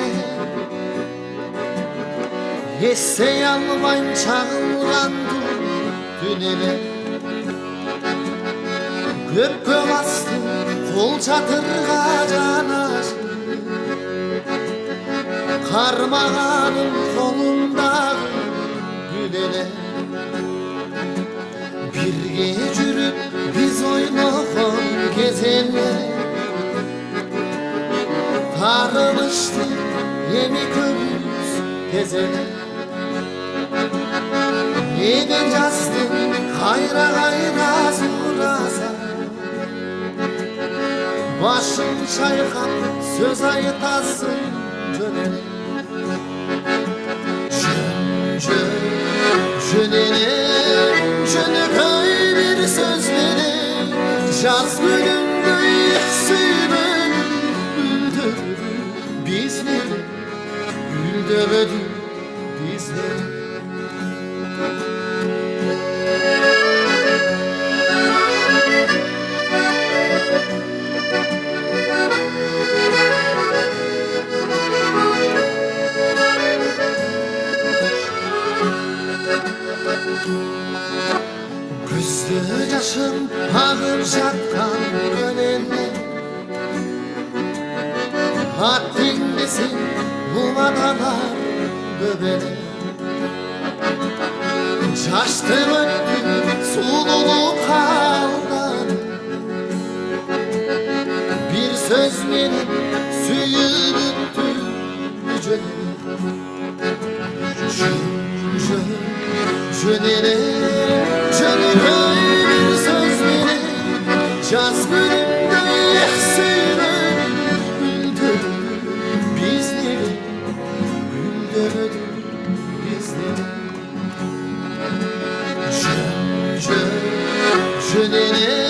ele Esse almayım çağıllandı dün ele Köpke bastı kol çatırga canaşı Karmağanın kolunda gül ele Birge jürüp biz oynagan gezenler Tarımıştı yemi köbüz gezeler Neden jastın kayra kayra surasa Başın çayqap söz aytasın jönele Jönele bir sözleri Jaz gülümde suyunu Güldürür bizleri Güldürür bizleri Gözde yaşım ağır жатқан önünde Haddindesin bu vadalar göbele Şaştım öttüm sululuk haldan Bir söz benim süyüp üttü yücelere Jönele bir söz beni Jaz gülümde suyunu Güldürür bizleri Güldürür bizleri Jönele